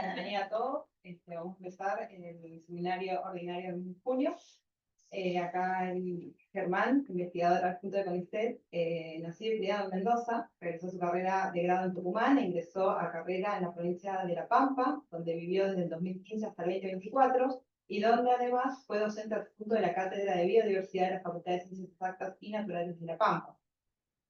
Bienvenida a todos. Vamos a empezar el seminario ordinario en junio. Acá el Germán, investigador adjunto de CONICET, nacido y criado en Mendoza, realizó su carrera de grado en Tucumán e ingresó a carrera en la provincia de La Pampa, donde vivió desde el 2015 hasta el 2024, y donde además fue docente adjunto de la Cátedra de Biodiversidad de la Facultad de Ciencias Exactas y Naturales de La Pampa.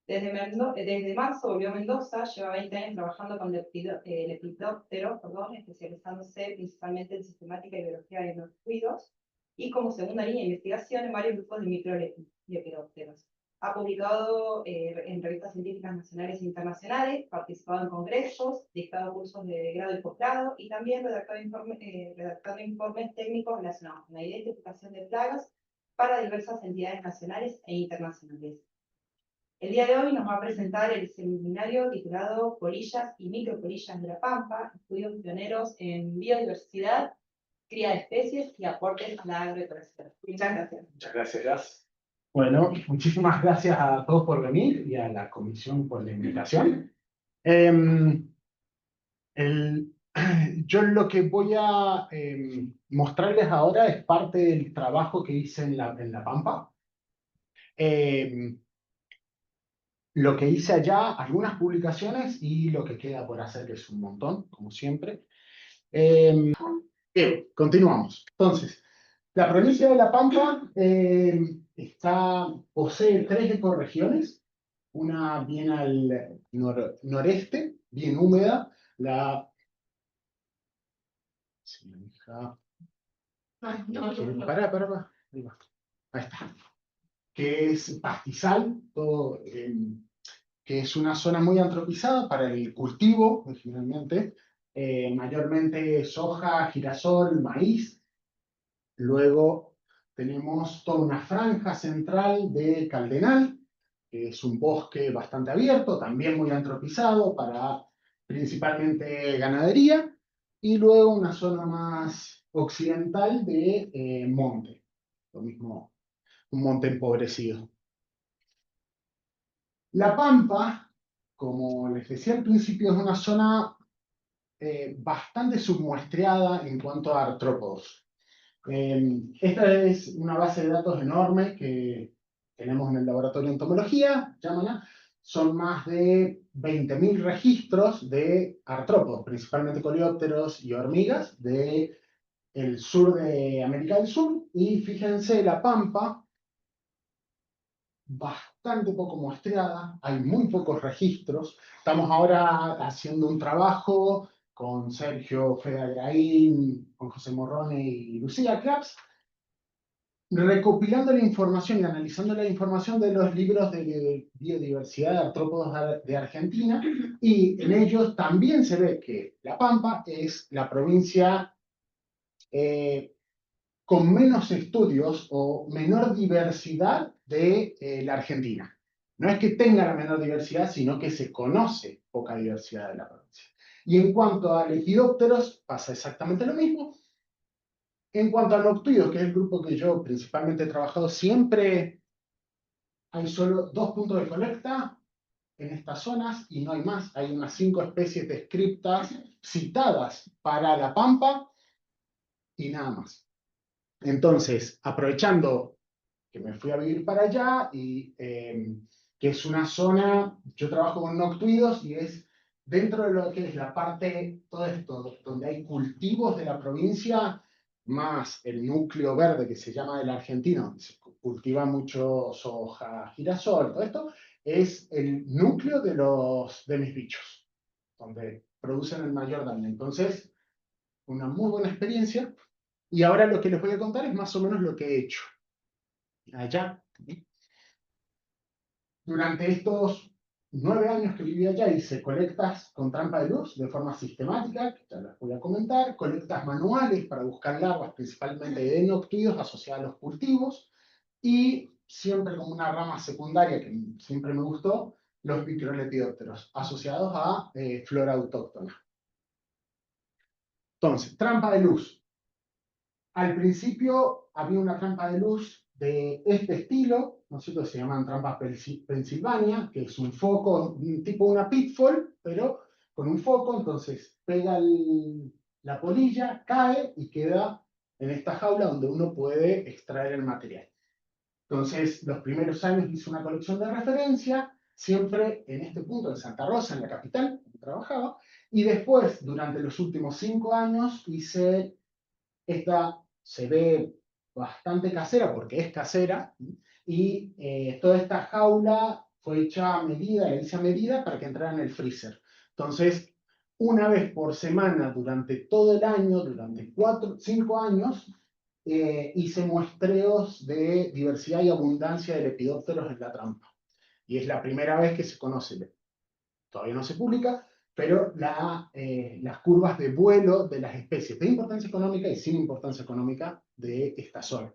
Desde marzo volvió a Mendoza, lleva 20 años trabajando con lepidópteros, especializándose principalmente en sistemática y biología de los fluidos, y como segunda línea de investigación en varios grupos de microlepidópteros. Ha publicado en revistas científicas nacionales e internacionales, participado en congresos, dictado cursos de grado y posgrado, y también redactado informes técnicos relacionados con la identificación de plagas para diversas entidades nacionales e internacionales. El día de hoy nos va a presentar el seminario titulado Polillas y micropolillas de La Pampa, estudios pioneros en biodiversidad, cría de especies y aportes a la agroecología. Muchas gracias. Muchas gracias. Bueno, muchísimas gracias a todos por venir y a la comisión por la invitación. Yo lo que voy a mostrarles ahora es parte del trabajo que hice en La Pampa. Lo que hice allá, algunas publicaciones y lo que queda por hacer, que es un montón, como siempre. Bien, continuamos. Entonces, la provincia de La Pampa posee 3 ecorregiones, una bien al noreste, bien húmeda, si me deja... Pará. Ahí va. Ahí está. Que es pastizal, todo, que es una zona muy antropizada para el cultivo, originalmente, mayormente soja, girasol, maíz. Luego tenemos toda una franja central de caldenal, que es un bosque bastante abierto, también muy antropizado para principalmente ganadería. Y luego una zona más occidental de monte, lo mismo, un monte empobrecido. La Pampa, como les decía al principio, es una zona bastante submuestreada en cuanto a artrópodos. Esta es una base de datos enorme que tenemos en el laboratorio de entomología, llámala. Son más de 20.000 registros de artrópodos, principalmente coleópteros y hormigas, del sur de América del Sur. Y fíjense, La Pampa, bastante poco muestreada, hay muy pocos registros. Estamos ahora haciendo un trabajo con Sergio Fedagraín, con José Morrone y Lucía Claps, recopilando la información y analizando la información de los libros de biodiversidad de artrópodos de Argentina, y en ellos también se ve que La Pampa es la provincia con menos estudios o menor diversidad de la Argentina. No es que tenga la menor diversidad, sino que se conoce poca diversidad de la provincia. Y en cuanto a lepidópteros, pasa exactamente lo mismo. En cuanto a noctuidos, que es el grupo que yo principalmente he trabajado, siempre hay solo 2 puntos de colecta en estas zonas y no hay más. Hay unas 5 especies descriptas, citadas para La Pampa y nada más. Entonces, aprovechando que me fui a vivir para allá y que es una zona, yo trabajo con noctuidos y es dentro de lo que es la parte, todo esto, donde hay cultivos de la provincia, más el núcleo verde que se llama de la Argentina, donde se cultiva mucho soja, girasol, todo esto, es el núcleo de mis bichos, donde producen el mayor daño. Entonces, una muy buena experiencia. Y ahora lo que les voy a contar es más o menos lo que he hecho allá. Durante estos 9 años que viví allá hice colectas con trampa de luz de forma sistemática, que ya las voy a comentar, colectas manuales para buscar larvas principalmente de noctuidos asociadas a los cultivos, y siempre como una rama secundaria que siempre me gustó, los microlepidópteros asociados a flora autóctona. Entonces, trampa de luz. Al principio había una trampa de luz de este estilo, ¿no es cierto? Se llaman trampas Pennsylvania, que es un foco, tipo una pitfall, pero con un foco. Entonces pega la polilla cae y queda en esta jaula donde uno puede extraer el material. Entonces, los primeros años hice una colección de referencia, siempre en este punto, en Santa Rosa, en la capital, donde trabajaba, y después, durante los últimos 5 años, hice esta, se ve bastante casera, porque es casera, y toda esta jaula fue hecha a medida, la hice a medida para que entrara en el freezer. Entonces, una vez por semana, durante todo el año, durante 5 años, hice muestreos de diversidad y abundancia de lepidópteros en la trampa. Y es la primera vez que se conoce, todavía no se publica, pero las curvas de vuelo de las especies de importancia económica y sin importancia económica de esta zona.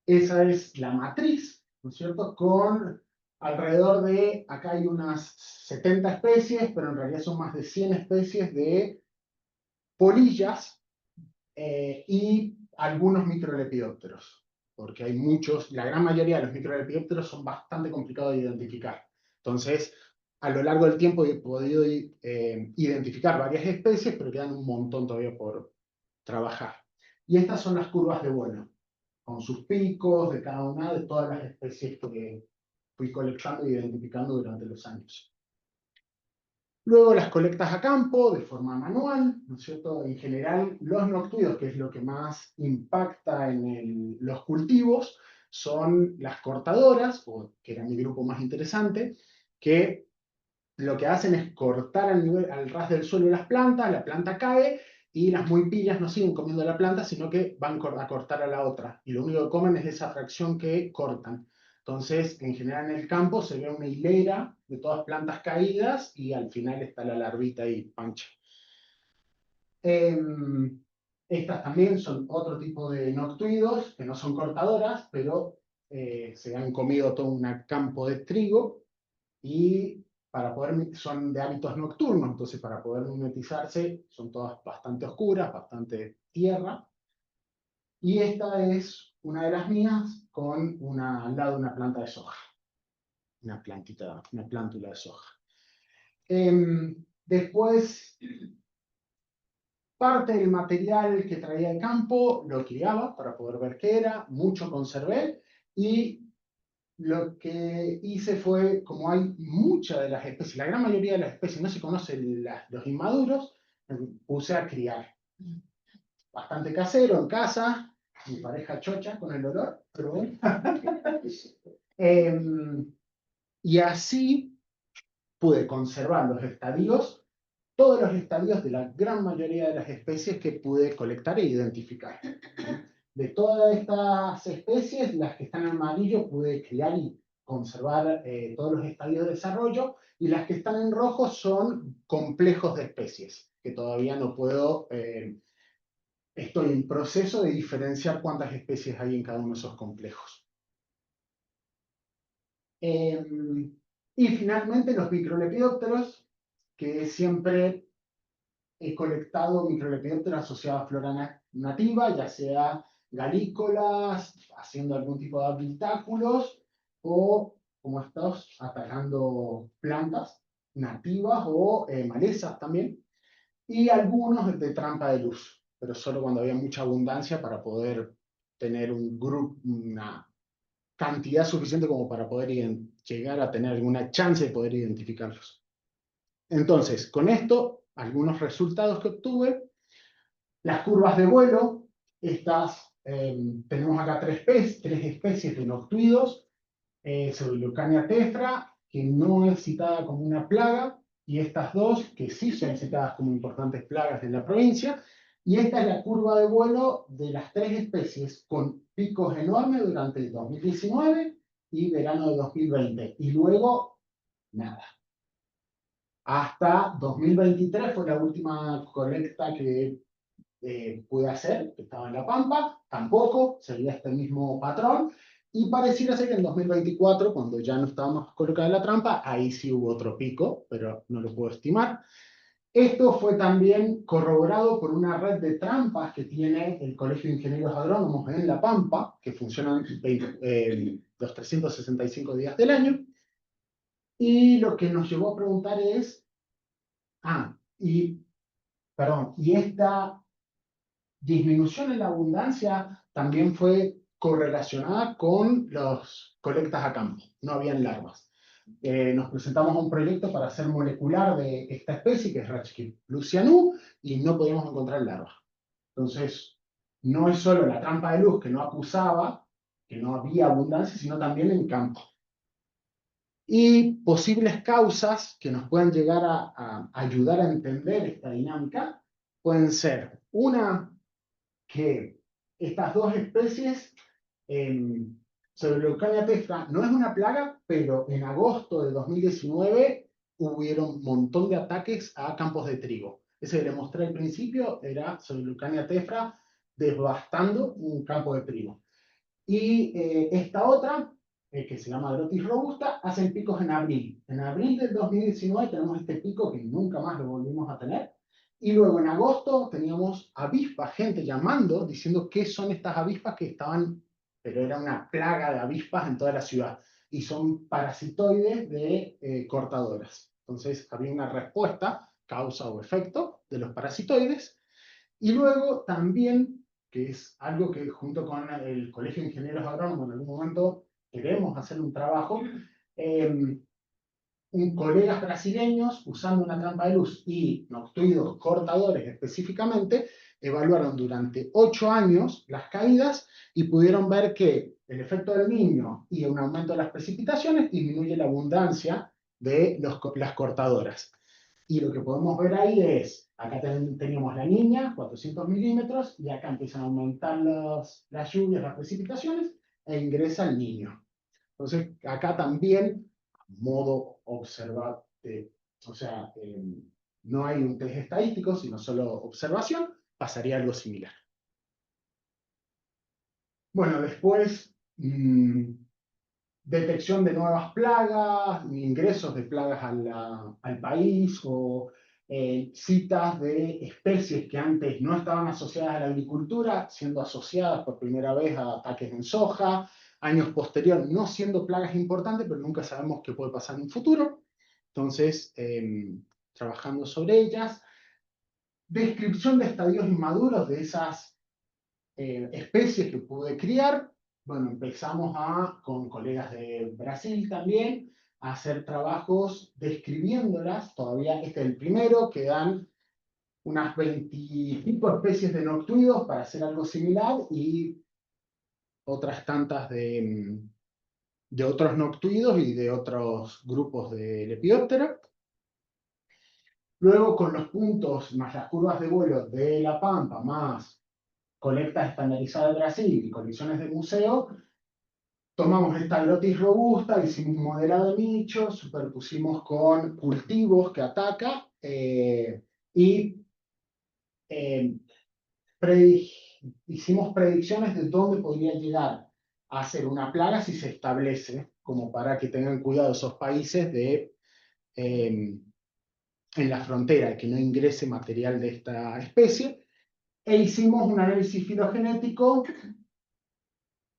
Esa es la matriz, ¿no es cierto? Con alrededor de, acá hay unas 70 especies, pero en realidad son más de 100 especies de polillas y algunos microlepidópteros, porque hay muchos, la gran mayoría de los microlepidópteros son bastante complicados de identificar. Entonces, a lo largo del tiempo he podido identificar varias especies, pero quedan un montón todavía por trabajar. Y estas son las curvas de vuelo, con sus picos de cada una de todas las especies que fui colectando e identificando durante los años. Luego las colectas a campo de forma manual, ¿no es cierto? En general, los noctuidos, que es lo que más impacta en los cultivos, son las cortadoras, o que era mi grupo más interesante, que lo que hacen es cortar al ras del suelo las plantas, la planta cae, y las muy pillas no siguen comiendo la planta, sino que van a cortar a la otra. Y lo único que comen es esa fracción que cortan. Entonces, en general en el campo se ve una hilera de todas plantas caídas y al final está la larvita ahí, pancha. Estas también son otro tipo de noctuidos, que no son cortadoras, pero se han comido todo un campo de trigo y son de hábitos nocturnos, entonces para poder mimetizarse son todas bastante oscuras, bastante tierra. Y esta es una de las mías con al lado una planta de soja, una plántula de soja. Después, parte del material que traía de campo lo criaba para poder ver qué era, mucho conservé, y lo que hice fue, como hay muchas de las especies, la gran mayoría de las especies no se conocen los inmaduros, puse a criar. Bastante casero, en casa, mi pareja chocha con el olor, pero bueno. Y así pude conservar los estadios, todos los estadios de la gran mayoría de las especies que pude colectar e identificar. De todas estas especies, las que están en amarillo pude criar y conservar todos los estadios de desarrollo, y las que están en rojo son complejos de especies, que todavía no puedo, estoy en proceso de diferenciar cuántas especies hay en cada uno de esos complejos. Y finalmente los microlepidópteros, que siempre he colectado microlepidópteros asociados a flora nativa, ya sea galícolas, haciendo algún tipo de habitáculos, o como estos, atacando plantas nativas o malezas también, y algunos de trampa de luz, pero solo cuando había mucha abundancia para poder tener un grupo, una cantidad suficiente como para poder llegar a tener alguna chance de poder identificarlos. Entonces, con esto, algunos resultados que obtuve: las curvas de vuelo, tenemos acá tres especies de noctuidos, Pseudoleucania tefra, que no es citada como una plaga, y estas dos, que sí son citadas como importantes plagas en la provincia, y esta es la curva de vuelo de las tres especies, con picos enormes durante el 2019 y verano de 2020, y luego nada. Hasta 2023 fue la última colecta que pude hacer, que estaba en La Pampa, tampoco, seguía este mismo patrón, y pareciera ser que en 2024, cuando ya no estábamos colocada en la trampa, ahí sí hubo otro pico, pero no lo puedo estimar. Esto fue también corroborado por una red de trampas que tiene el Colegio de Ingenieros Agrónomos en La Pampa, que funcionan los 365 días del año, y lo que nos llevó a preguntar es, y perdón, y esta disminución en la abundancia también fue correlacionada con las colectas a campo, no habían larvas. Nos presentamos a un proyecto para hacer molecular de esta especie, que es Rachki lucianú, y no podíamos encontrar larvas. Entonces, no es solo la trampa de luz que no acusaba, que no había abundancia, sino también en campo. Y posibles causas que nos puedan llegar a ayudar a entender esta dinámica pueden ser, una, que estas dos especies, Pseudoleucania tefra, no es una plaga, pero en agosto de 2019 hubieron un montón de ataques a campos de trigo. Ese que le mostré al principio era Pseudoleucania tefra devastando un campo de trigo. Y esta otra, que se llama Drotis robusta, hacen picos en abril. En abril del 2019 tenemos este pico que nunca más lo volvimos a tener. Y luego en agosto teníamos avispas, gente llamando, diciendo qué son estas avispas que estaban, pero era una plaga de avispas en toda la ciudad. Y son parasitoides de cortadoras. Entonces había una respuesta, causa o efecto, de los parasitoides. Y luego también, que es algo que junto con el Colegio de Ingenieros Agrónomos en algún momento queremos hacer un trabajo, colegas brasileños, usando una trampa de luz y noctuidos cortadores específicamente, evaluaron durante 8 años las caídas y pudieron ver que el efecto del niño y un aumento de las precipitaciones disminuye la abundancia de las cortadoras. Y lo que podemos ver ahí es, acá teníamos la niña, 400 milímetros, y acá empiezan a aumentar las lluvias, las precipitaciones, e ingresa el niño. Entonces, acá también, modo observar, o sea, no hay un test estadístico, sino solo observación, pasaría algo similar. Bueno, después, detección de nuevas plagas, ingresos de plagas al país, o citas de especies que antes no estaban asociadas a la agricultura, siendo asociadas por primera vez a ataques en soja, años posteriores no siendo plagas importantes, pero nunca sabemos qué puede pasar en un futuro. Entonces, trabajando sobre ellas. Descripción de estadios inmaduros de esas especies que pude criar. Bueno, empezamos con colegas de Brasil también, a hacer trabajos describiéndolas. Todavía este es el primero, que dan unas 20 y pico especies de noctuidos para hacer algo similar y otras tantas de otros noctuidos y de otros grupos de Lepidoptera. Luego, con los puntos más las curvas de vuelo de La Pampa, más colecta estandarizada de Brasil y colecciones de museo, tomamos esta glotis robusta, hicimos un modelado de nichos, superpusimos con cultivos que ataca y eh, hicimos predicciones de dónde podría llegar a ser una plaga si se establece, como para que tengan cuidado esos países en la frontera, que no ingrese material de esta especie, e hicimos un análisis filogenético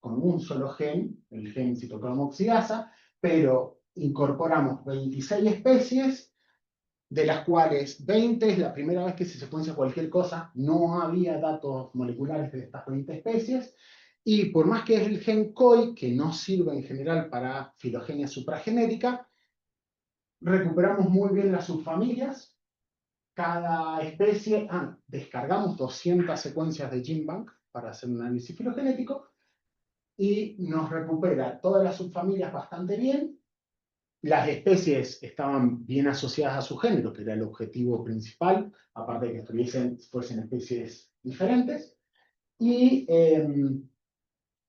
con un solo gen, el gen citocromoxidasa, pero incorporamos 26 especies, de las cuales 20 es la primera vez que se secuencia cualquier cosa, no había datos moleculares de estas 20 especies, y por más que es el gen COI, que no sirve en general para filogenia supragenética, recuperamos muy bien las subfamilias, cada especie, descargamos 200 secuencias de GenBank para hacer un análisis filogenético, y nos recupera todas las subfamilias bastante bien. Las especies estaban bien asociadas a su género, que era el objetivo principal, aparte de que fuesen especies diferentes. Y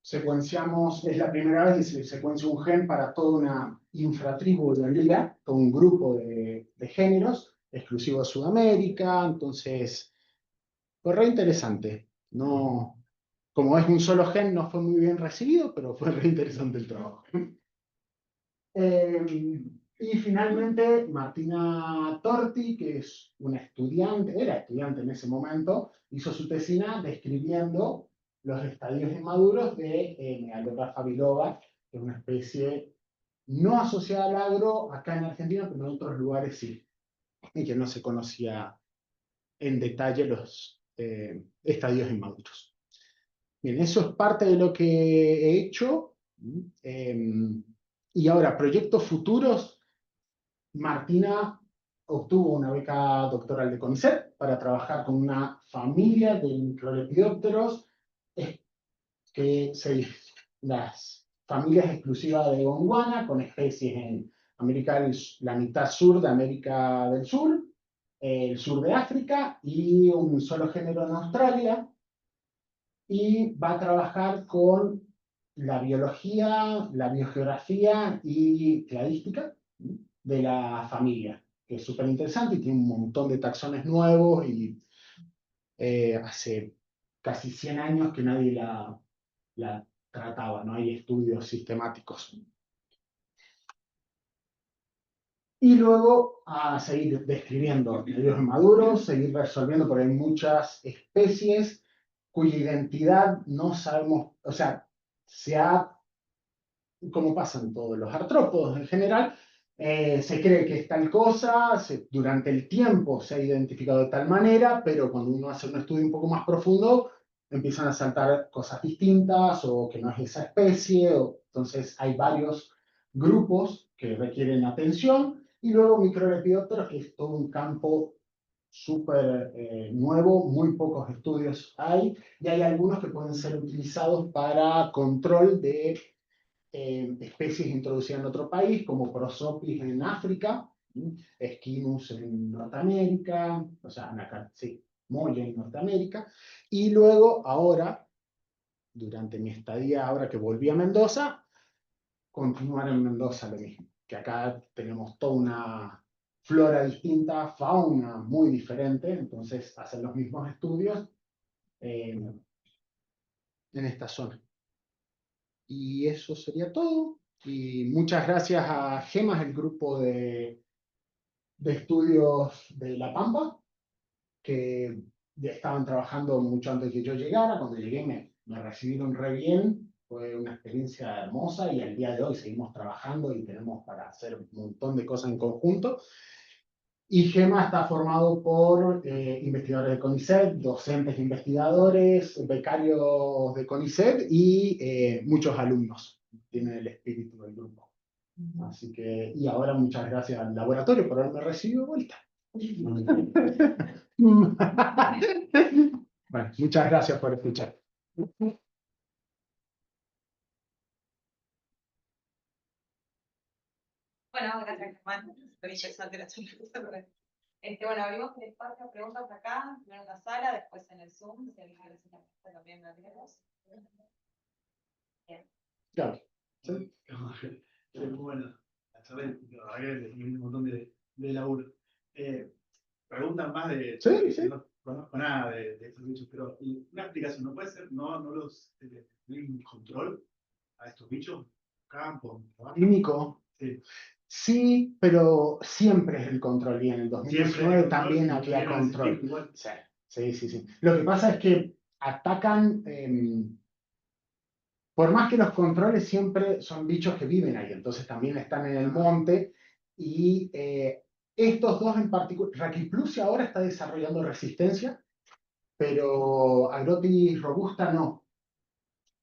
secuenciamos, es la primera vez que se secuencia un gen para toda una infratribu de la liga, todo un grupo de géneros, exclusivo de Sudamérica. Entonces, fue re interesante. No, como es un solo gen, no fue muy bien recibido, pero fue re interesante el trabajo. Y finalmente, Martina Torti, que es una estudiante, era estudiante en ese momento, hizo su tesina describiendo los estadios inmaduros de Megalopra biloba, que es una especie no asociada al agro acá en Argentina, pero en otros lugares sí, y que no se conocía en detalle los estadios inmaduros. Bien, eso es parte de lo que he hecho. Y ahora, proyectos futuros. Martina obtuvo una beca doctoral de CONICET para trabajar con una familia de microlepidópteros, que las familias exclusivas de Gondwana, con especies en América la mitad sur de América del Sur, el sur de África y un solo género en Australia. Y va a trabajar con la biología, la biogeografía y cladística de la familia, que es súper interesante y tiene un montón de taxones nuevos y hace casi 100 años que nadie la trataba, no hay estudios sistemáticos. Y luego a seguir describiendo medios maduros, seguir resolviendo, porque hay muchas especies cuya identidad no sabemos, o sea, como pasa en todos los artrópodos en general, se cree que es tal cosa, durante el tiempo se ha identificado de tal manera, pero cuando uno hace un estudio un poco más profundo, empiezan a saltar cosas distintas o que no es esa especie, entonces hay varios grupos que requieren atención, y luego microlepidópteros, que es todo un campo súper nuevo, muy pocos estudios hay, y hay algunos que pueden ser utilizados para control de especies introducidas en otro país, como Prosopis en África, Equinus en Norteamérica, o sea, sí, Molle en Norteamérica, y luego ahora, durante mi estadía, ahora que volví a Mendoza, continuar en Mendoza lo mismo, que acá tenemos toda una flora distinta, fauna muy diferente, entonces hacer los mismos estudios en esta zona. Y eso sería todo. Y muchas gracias a GEMAS, el grupo de estudios de La Pampa, que ya estaban trabajando mucho antes que yo llegara. Cuando llegué me recibieron re bien, fue una experiencia hermosa y al día de hoy seguimos trabajando y tenemos para hacer un montón de cosas en conjunto. Y GEMA está formado por investigadores de CONICET, docentes investigadores, becarios de CONICET y muchos alumnos. Tienen el espíritu del grupo. Así que, y ahora muchas gracias al laboratorio por haberme recibido de vuelta. Bueno, muchas gracias por escuchar. Bueno, gracias, Germán. Muy interesante la charla. Bueno, abrimos el espacio a preguntas acá, primero en la sala, después en el Zoom, si alguien quiere hacer una pregunta también la tenemos. Bien. Claro. Sí. Es muy buena. La charla, la verdad que tiene un montón de laburo. Preguntan más de... Sí, sí. No conozco nada de estos bichos, pero una explicación, ¿no puede ser? ¿No los tienen control a estos bichos? ¿Campo? ¿Trabajo? Químico. Sí. Sí, pero siempre es el control. Y en el Siempre 2019 el control, también y no había llegan a ese control. pico igual. Sí, sí, sí, sí. Lo que pasa es que atacan, por más que los controles siempre son bichos que viven ahí, entonces también están en el monte. Y estos dos en particular, Raquiplusia ahora está desarrollando resistencia, pero Agrotis robusta no.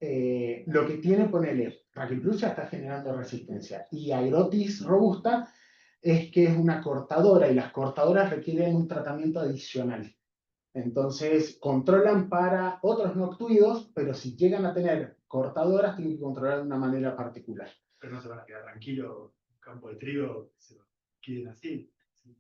Lo que tiene, ponele, Raquiplusia está generando resistencia y Agrotis robusta es que es una cortadora y las cortadoras requieren un tratamiento adicional. Entonces, controlan para otros noctuidos, pero si llegan a tener cortadoras, tienen que controlar de una manera particular. Pero no se van a quedar tranquilos, un campo de trigo, se lo quieren así. Sí.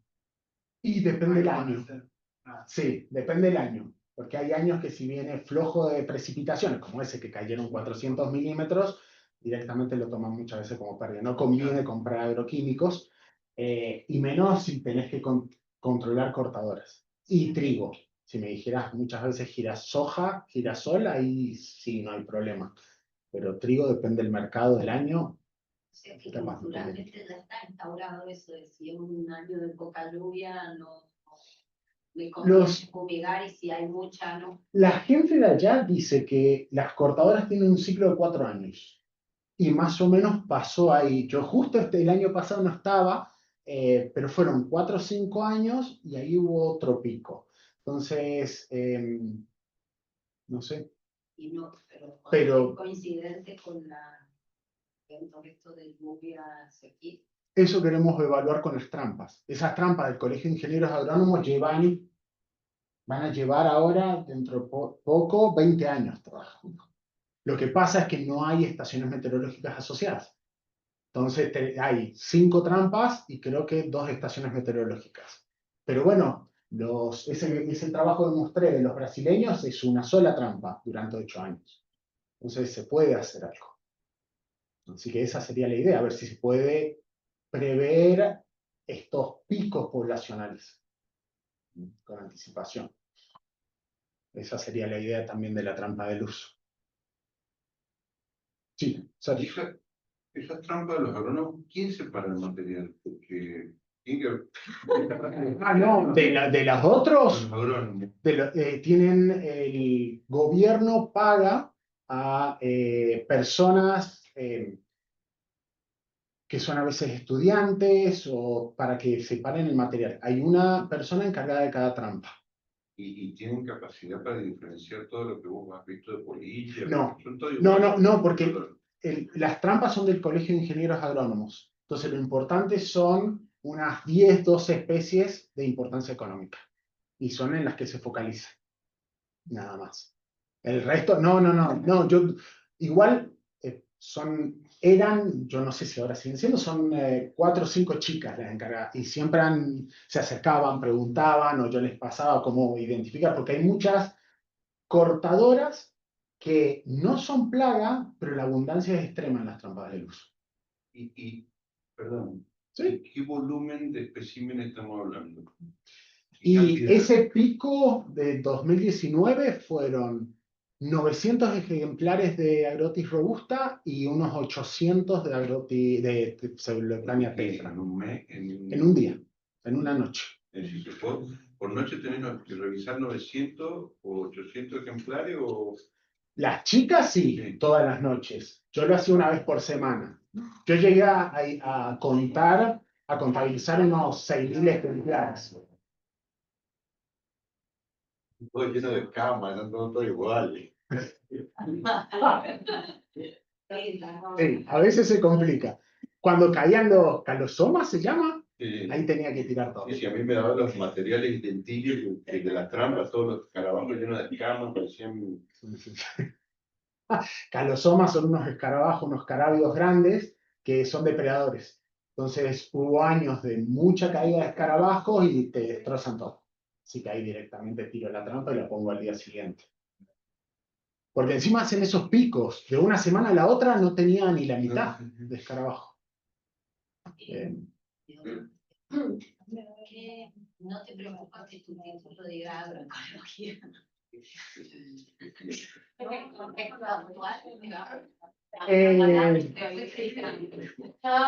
Y depende del Algo van a año. hacer. Ah, Sí, depende del año. Porque hay años que si viene flojo de precipitaciones, como ese que cayeron 400 milímetros, directamente lo toman muchas veces como pérdida. No conviene comprar agroquímicos, y menos si tenés que controlar cortadoras. Y trigo. Si me dijeras muchas veces soja, girasol, ahí sí no hay problema. Pero trigo depende del mercado del año. O sea que culturalmente ya está instaurado eso de si es un año de poca lluvia, no me conviene fumigar y si hay mucha, no. La gente de allá dice que las cortadoras tienen un ciclo de 4 años. Y más o menos pasó ahí. Yo justo el año pasado no estaba, pero fueron 4 o 5 años y ahí hubo otro pico. Entonces, no sé, Y no, pero es coincidente con esto de lluvias aquí. eso queremos evaluar con las trampas. Esas trampas del Colegio de Ingenieros Agrónomos van a llevar ahora, dentro de poco, 20 años trabajando. Lo que pasa es que no hay estaciones meteorológicas asociadas. Entonces hay 5 trampas y creo que 2 estaciones meteorológicas. Pero bueno, ese trabajo que mostré de los brasileños es una sola trampa durante 8 años. Entonces se puede hacer algo. Así que esa sería la idea, a ver si se puede prever estos picos poblacionales con anticipación. Esa sería la idea también de la trampa de luz. Sí, Sergio. Esa trampa de los agrónomos, ¿quién separa el material? Porque Ah, no, de los otros, los agrónomos. tienen, el gobierno paga a personas que son a veces estudiantes o para que separen el material. Hay una persona encargada de cada trampa. Y tienen capacidad para diferenciar todo lo que vos has visto de polilla. No, Son todos no, iguales. no, porque las trampas son del Colegio de Ingenieros Agrónomos. Entonces lo importante son unas 10, 12 especies de importancia económica. Y son en las que se focaliza. Nada más. El resto, no, igual eran, yo no sé si ahora siguen siendo, son 4 o 5 chicas las encargadas, y siempre se acercaban, preguntaban, o yo les pasaba cómo identificar, porque hay muchas cortadoras que no son plaga, pero la abundancia es extrema en las trampas de luz. Perdón, ¿Sí? ¿qué volumen de especímenes estamos hablando? Y ese pico de 2019 fueron 900 ejemplares de Agrotis robusta y unos 800 de Agrotis de Pseudoeplania tetra. ¿En un mes? En un día, en una noche. Es decir, por noche tenés que revisar 900 o 800 ejemplares o... Las chicas sí, Sí. todas las noches. Yo lo hacía una vez por semana. Yo llegué a contabilizar unos 6.000 ejemplares. Todo lleno de camas, están todos iguales. Sí, a veces se complica. Cuando caían los calosomas, se llama, ahí tenía que tirar todo. Sí, a mí me daban los materiales idénticos de las trampas, todos los escarabajos llenos de escamas, parecían... Calosomas son unos escarabajos, unos carábidos grandes que son depredadores. Entonces hubo años de mucha caída de escarabajos y te destrozan todo. Así que ahí directamente tiro la trampa y la pongo al día siguiente. Porque encima hacen esos picos. De una semana a la otra no tenía ni la mitad de escarabajo. No te preocupas que tu título diga agroecología.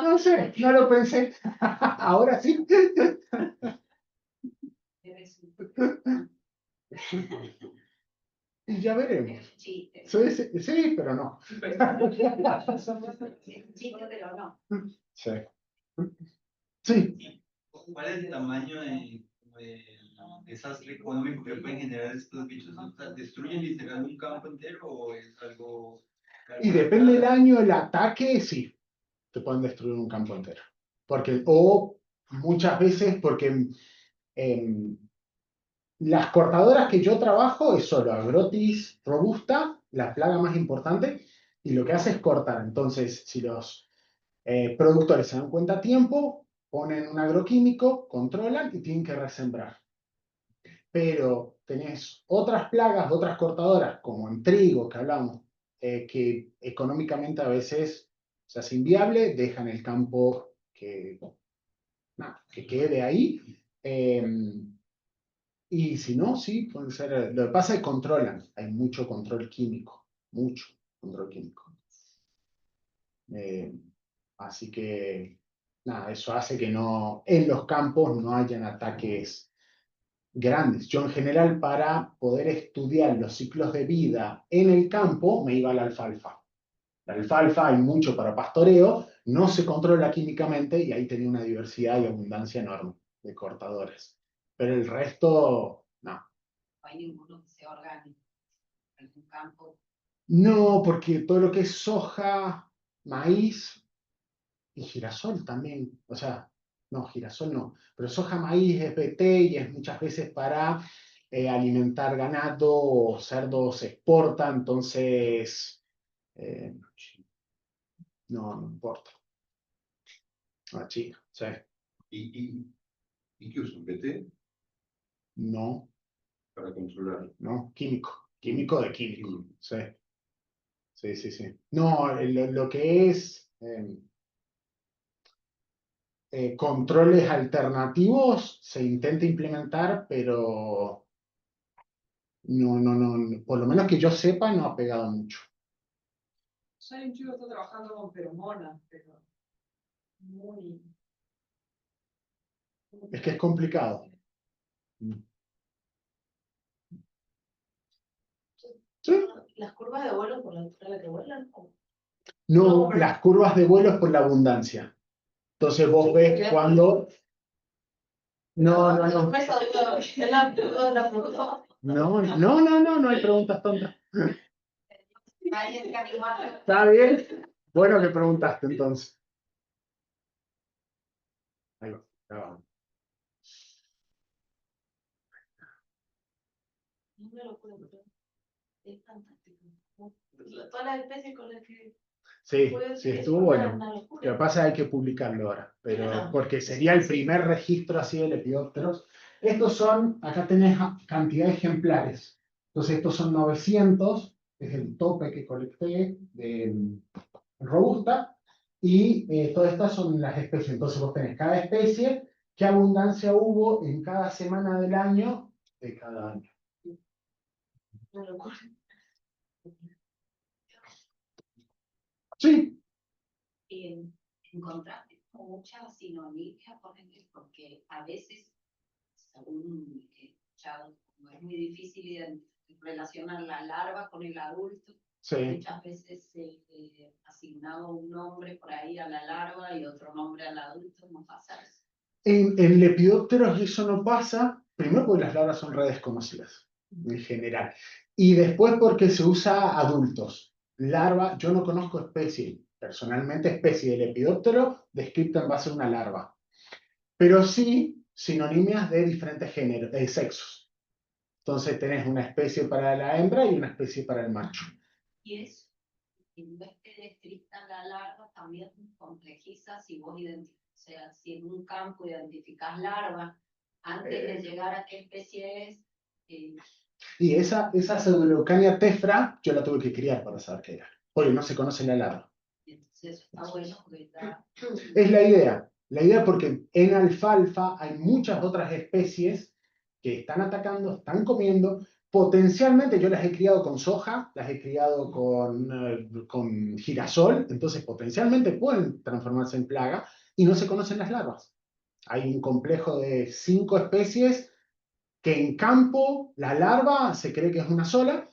No sé, no lo pensé. Ahora sí. Y ya veremos. Sí, pero no. Chiste, pero no. Sí. Sí. ¿Cuál es el tamaño de desastre económico que pueden generar estos bichos? O sea, ¿destruyen literal un campo entero o es algo? Y depende del año, el ataque, sí, te pueden destruir un campo entero. O muchas veces porque las cortadoras que yo trabajo es solo Agrotis robusta, la plaga más importante, y lo que hace es cortar. Entonces, si los productores se dan cuenta a tiempo, ponen un agroquímico, controlan y tienen que resembrar. Pero tenés otras plagas, otras cortadoras, como en trigo que hablamos, que económicamente a veces se hace inviable, dejan el campo que quede ahí. Y si no, sí, pueden ser. Lo que pasa es que controlan, hay mucho control químico, mucho control químico. Así que, nada, eso hace que en los campos no hayan ataques grandes. Yo en general para poder estudiar los ciclos de vida en el campo me iba a la alfalfa. La alfalfa hay mucho para pastoreo, no se controla químicamente y ahí tenía una diversidad y abundancia enorme de cortadores. Pero el resto, no. hay ninguno que sea orgánico. Algún campo. No, porque todo lo que es soja, maíz y girasol también, o sea, no, girasol no, pero soja, maíz es BT y es muchas veces para alimentar ganado o cerdo se exporta, entonces no importa. Ah, chica, sí, ¿Y, y qué usan? ¿PT? no, Para controlar. no, químico de químico, sí, sí, sí, sí. No, lo que es controles alternativos se intenta implementar, pero no, por lo menos que yo sepa, no ha pegado mucho. Ya hay un chico que está trabajando con feromonas, pero muy... Es que es complicado. Sí. ¿Las curvas de vuelo por la altura a la que vuelan? No, las curvas de vuelo es por la abundancia. Entonces vos ves cuando... No, no hay preguntas tontas. ¿Está bien? Bueno que preguntaste entonces. Ahí va, ya va. Una locura, pero es fantástico. Todas las especies con las que Sí, puedes sí, es estuvo una bueno. Lo locura. que pasa es que hay que publicarlo ahora, pero Bueno. porque sería el primer registro así de lepidópteros. Estos son, acá tenés cantidad de ejemplares. Entonces estos son 900, es el tope que colecté de robusta, y todas estas son las especies. Entonces vos tenés cada especie, qué abundancia hubo en cada semana del año de cada año. Una locura. Sí, Encontraste muchas sinonimias, por ejemplo, porque a veces, según he escuchado, como es muy difícil relacionar la larva con el adulto, sí. muchas veces se asignaba un nombre por ahí a la larva y otro nombre al adulto, ¿no pasa eso? En lepidópteros eso no pasa, primero porque las larvas son redes conocidas, en general, y después porque se usa adultos. Larva, yo no conozco especie, personalmente especie de lepidóptero descrita en base a una larva, pero sí sinonimias de diferentes géneros, sexos. Entonces tenés una especie para la hembra y una especie para el macho. Y eso, en vez de descriptar la larva, también complejiza si vos o sea, si en un campo identificás larvas, antes de llegar a qué especie es, Y esa Pseudoleucania tefra, yo la tuve que criar para saber qué era, porque no se conoce la larva. entonces eso está bueno porque da... Es la idea. La idea porque en alfalfa hay muchas otras especies que están atacando, están comiendo. Potencialmente yo las he criado con soja, las he criado con girasol, entonces potencialmente pueden transformarse en plaga y no se conocen las larvas. Hay un complejo de 5 especies que en campo la larva se cree que es una sola,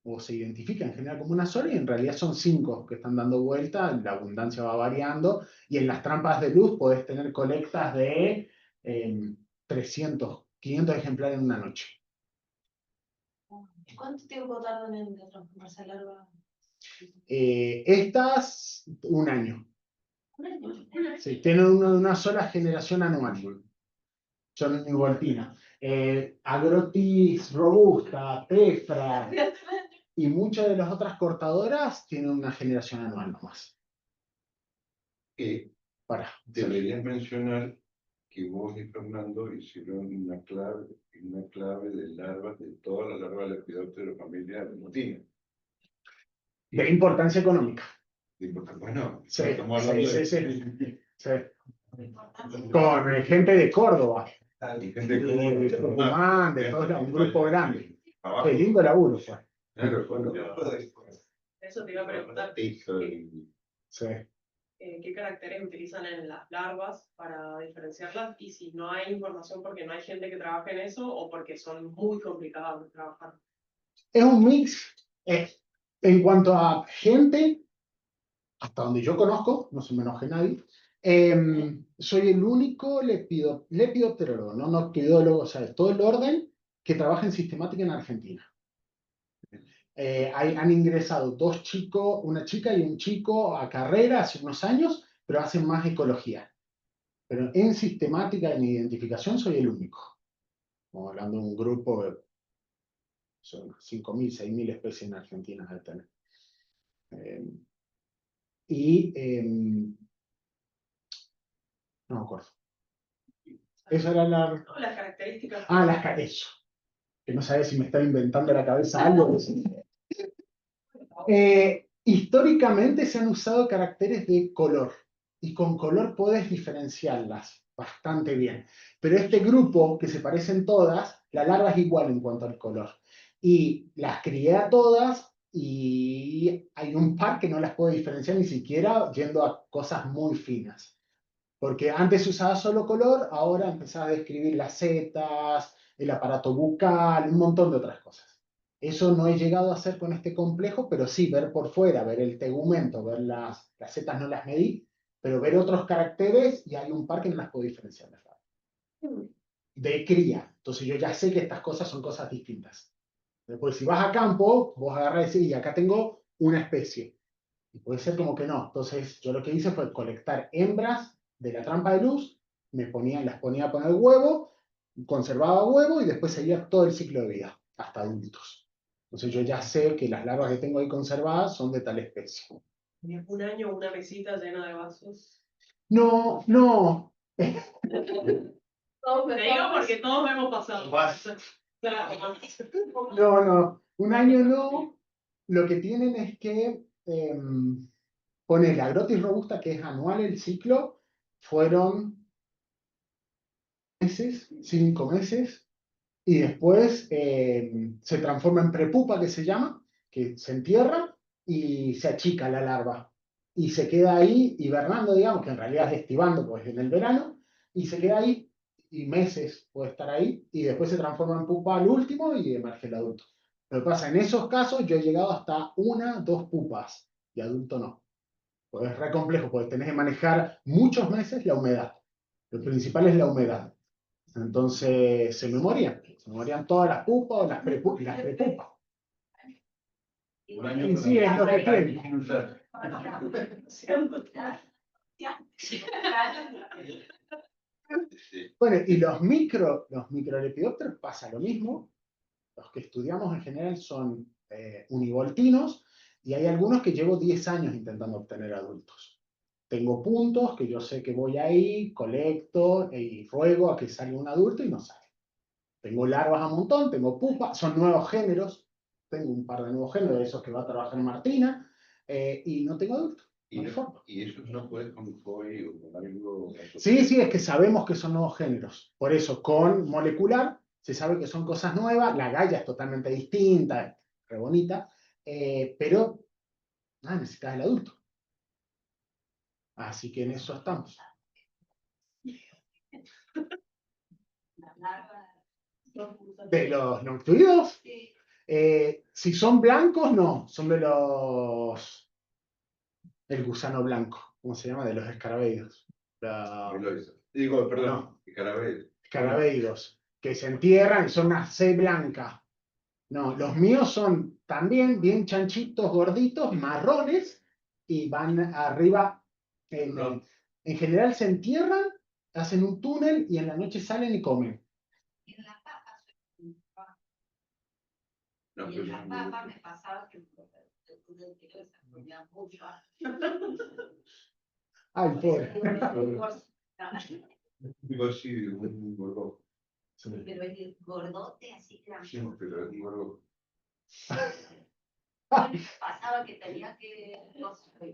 o se identifica en general como una sola, y en realidad son 5 que están dando vuelta, la abundancia va variando, y en las trampas de luz podés tener colectas de 300, 500 ejemplares en una noche. ¿Cuánto tiempo tardan en transformarse la larva? Estas, un año. Un año. Sí, tienen una sola generación anual. Son igualtinas. Agrotis robusta, tefra, y muchas de las otras cortadoras tienen una generación anual nomás. Para. Deberías mencionar que vos y Fernando hicieron una clave de larvas de todas las larvas de lepidóptero familia argentina. De importancia económica. Bueno, Sí, estamos hablando sí, de... sí. Con gente de Córdoba, Y gente de Tucumán, de todo, un grupo grande. Abajo. Qué lindo laburo fue. Claro, bueno, Eso te iba a preguntar, Sí. ¿qué caracteres utilizan en las larvas para diferenciarlas? Y si no hay información porque no hay gente que trabaje en eso o porque son muy complicadas de trabajar. Es un mix. En cuanto a gente, hasta donde yo conozco, no se me enoje nadie, soy el único lepidopterólogo, no noctuidólogo, o sea, de todo el orden que trabaja en sistemática en Argentina. Han ingresado dos chicos, una chica y un chico a carrera hace unos años, pero hacen más ecología. Pero en sistemática, en identificación, soy el único. Estamos hablando de un grupo de son 5.000, 6.000 especies en Argentina de tener. No me acuerdo. Esa era la... No, las características. Ah, eso. Que no sabía si me estaba inventando la cabeza algo. Históricamente se han usado caracteres de color. Y con color puedes diferenciarlas bastante bien. Pero este grupo, que se parecen todas, la larva es igual en cuanto al color. Y las crié a todas y hay un par que no las puedo diferenciar ni siquiera yendo a cosas muy finas. Porque antes se usaba solo color, ahora empezaba a describir las setas, el aparato bucal, un montón de otras cosas. Eso no he llegado a hacer con este complejo, pero sí ver por fuera, ver el tegumento, ver las setas no las medí, pero ver otros caracteres y hay un par que no las puedo diferenciar. De cría. Entonces yo ya sé que estas cosas son cosas distintas. Después si vas a campo, vos agarrás y decís, y acá tengo una especie. Y puede ser como que no. Entonces, yo lo que hice fue colectar hembras de la trampa de luz, las ponía a poner huevo, conservaba huevo y después seguía todo el ciclo de vida, hasta adultos. Entonces, yo ya sé que las larvas que tengo ahí conservadas son de tal especie. Tenías un año una mesita llena de vasos. No, no. Te digo porque todos hemos pasado. Claro. No. Un año no. Lo que tienen es que pone la Agrotis robusta, que es anual el ciclo, fueron 5 meses, y después se transforma en prepupa, que se llama, que se entierra y se achica la larva. Y se queda ahí hibernando, digamos, que en realidad es estivando, pues en el verano, y se queda ahí, y meses puede estar ahí, y después se transforma en pupa al último y emerge el adulto. Lo que pasa, en esos casos yo he llegado hasta 1, 2 pupas, y adulto no. Pues es re complejo, porque tenés que manejar muchos meses la humedad. Lo principal es la humedad. Entonces se me morían todas las pupas o las prepupas. Un año Y sí, es lo que tiene. Sí. Bueno, y los microlepidópteros pasa lo mismo. Los que estudiamos en general son univoltinos y hay algunos que llevo 10 años intentando obtener adultos. Tengo puntos que yo sé que voy ahí, colecto y ruego a que salga un adulto y no sale. Tengo larvas a montón, tengo pupas, son nuevos géneros. Tengo un par de nuevos géneros, de esos que va a trabajar Martina, y no tengo adultos. No hay forma. Y eso no puedes con COI o con algo. Sí, es que sabemos que son nuevos géneros. Por eso, con molecular, se sabe que son cosas nuevas. La galla es totalmente distinta, es re bonita, pero necesitas el adulto. Así que en eso estamos. De los noctuidos, si son blancos, no, son de los... El gusano blanco, ¿cómo se llama? De los escarabeidos. Digo, perdón, No. escarabeidos. Escarabeidos, que se entierran y son una C blanca. No, los míos son también bien chanchitos, gorditos, marrones, y van arriba. En general se entierran, hacen un túnel y en la noche salen y comen. En las papas, No, y pero en las papas me pasaba que se ponía mucho. Ay, pobre. digo, sí, un gordo. Pero el gordote así grande. Sí, pero es un gordo. Pasaba que tenía que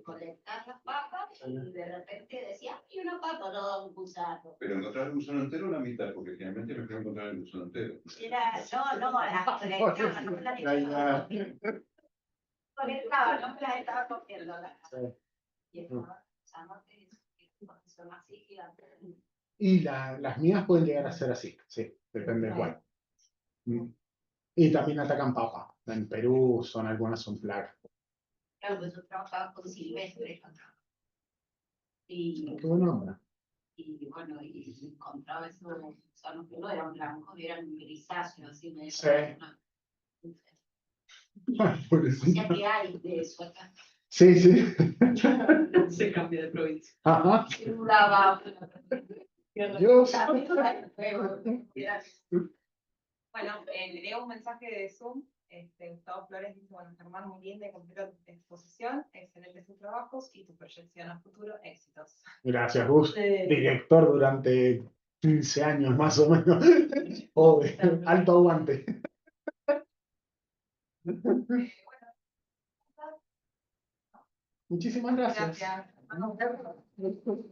colectar las papas y de repente decía, y una papa no da un gusano. Pero encontrar el gusano entero o la mitad, porque generalmente prefiero encontrar el gusano entero. No, las colectaba, no las conectaba, no me las estaba cogiendo. Y estaba pensando que son así gigantes. Y las mías pueden llegar a ser así, sí, depende de cuál. Y también atacan papa. En Perú algunas son plagas. Claro, pues yo trabajaba con silvestres acá. Y Qué buena onda. y bueno, y encontraba esos gusanos que no eran blancos, eran grisáceos, así me Sí. O Pobrecito. sea que hay de eso acá. Sí, sí. Se cambia de provincia. Ajá. Un lavabo. Dios. Bueno, le leo un mensaje de Zoom. Gustavo Flores dice, bueno, Germán, muy bien de completa tu exposición, excelentes tus trabajos y tu proyección a futuro, éxitos. Gracias, Gus. Director durante 15 años más o menos. Joder, alto aguante. Bueno, Muchísimas gracias. gracias.